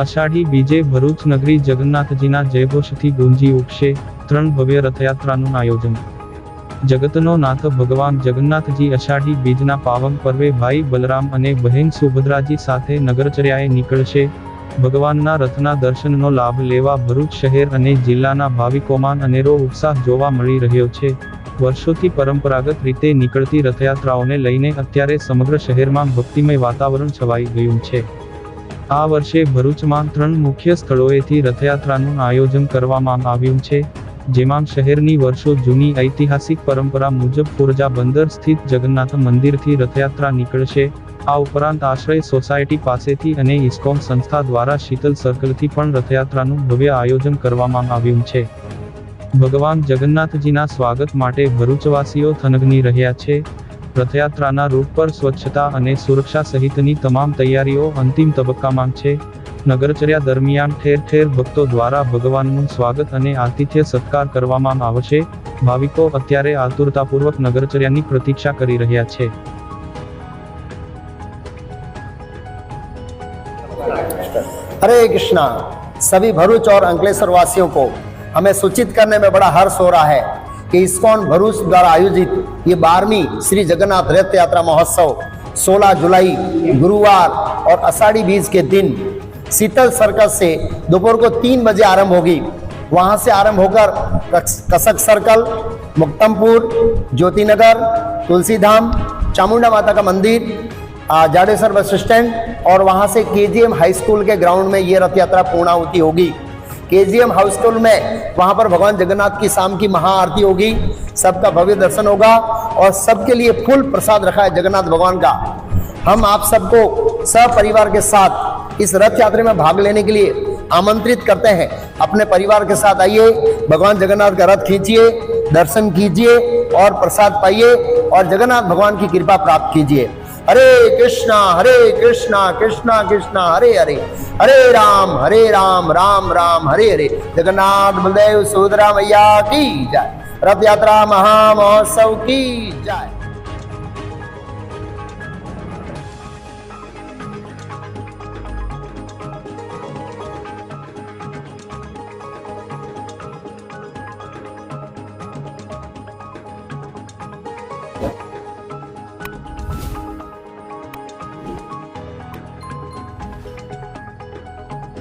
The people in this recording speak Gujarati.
અષાઢી બીજે ભરૂચ નગરી જગન્નાથજીના જયઘોષથી ગુંજી ઉઠશે. 3 ભવ્ય રથયાત્રાનું આયોજન. જગતનો નાથ ભગવાન જગન્નાથજી અષાઢી બીજના પાવન પર્વે ભાઈ બલરામ અને બહેન સુભદ્રાજી સાથે નગરચર્યાએ નીકળશે. ભગવાનના રથના દર્શનનો લાભ લેવા ભરૂચ શહેર અને જિલ્લાના ભાવિકોમાં અનેરો ઉત્સાહ જોવા મળી રહ્યો છે. વર્ષોથી પરંપરાગત રીતે નીકળતી રથયાત્રાઓને લઈને અત્યારે સમગ્ર શહેરમાં ભક્તિમય વાતાવરણ છવાઈ ગયું છે. આ વર્ષે ભરૂચમાં 3 મુખ્ય સ્થળોએથી રથયાત્રાનું આયોજન કરવામાં આવ્યું છે, જેમાં શહેરની વર્ષો જૂની ઐતિહાસિક પરંપરા મુજબ ખોરજા બંદર સ્થિત જગન્નાથ મંદિરથી રથયાત્રા નીકળશે. આ ઉપરાંત આશ્રય સોસાયટી પાસેથી અને ઇસ્કોન સંસ્થા દ્વારા શીતલ સર્કલથી પણ રથયાત્રાનું ભવ્ય આયોજન કરવામાં આવ્યું છે. ભગવાન જગન્નાથજીના સ્વાગત માટે ભરૂચવાસીઓ થનગની રહ્યા છે. રથયાત્રાના રૂટ પર સ્વચ્છતા અને સુરક્ષા સહિતની તમામ તૈયારીઓ અંતિમ તબક્કામાં છે. નગરચર્યા દરમિયાન ઠેર ઠેર ભક્તો દ્વારા ભગવાનનું સ્વાગત અને આતિથ્ય સત્કાર કરવામાં આવશે. ભાવિકો અત્યારે આતુરતાપૂર્વક નગરચર્યાની પ્રતીક્ષા કરી રહ્યા છે. हरे कृष्णा। सभी भरूच और अंकलेश्वर वासियों को हमें सूचित करने में बड़ा हर्ष हो रहा है कि इस्कॉन भरूच द्वारा आयोजित ये 12वीं श्री जगन्नाथ रथ यात्रा महोत्सव 16 जुलाई गुरुवार और आषाढ़ी बीज के दिन शीतल सर्कल से दोपहर को 3 बजे आरंभ होगी। वहां से आरंभ होकर कसक सर्कल, मुक्तमपुर, ज्योतिनगर, तुलसीधाम, चामुंडा माता का मंदिर, जाडेसर बस स्टैंड और वहां से केजीएम हाई स्कूल के ग्राउंड में ये रथ यात्रा पूर्णाहुति होगी। केजीएम हाई स्कूल में वहां पर भगवान जगन्नाथ की शाम की महाआरती होगी, सबका भव्य दर्शन होगा और सबके लिए फुल प्रसाद रखा है जगन्नाथ भगवान का। हम आप सबको सपरिवार के साथ इस रथ यात्रा में भाग लेने के लिए आमंत्रित करते हैं। अपने परिवार के साथ आइए, भगवान जगन्नाथ का रथ खींचिए, दर्शन कीजिए और प्रसाद पाइए और जगन्नाथ भगवान की कृपा प्राप्त कीजिए। हरे कृष्णा कृष्णा कृष्णा हरे हरे, हरे राम राम राम हरे हरे। जगन्नाथ बलदेव सुभद्रा मैया की जय। रथ यात्रा महामहोत्सव की जय। Yeah.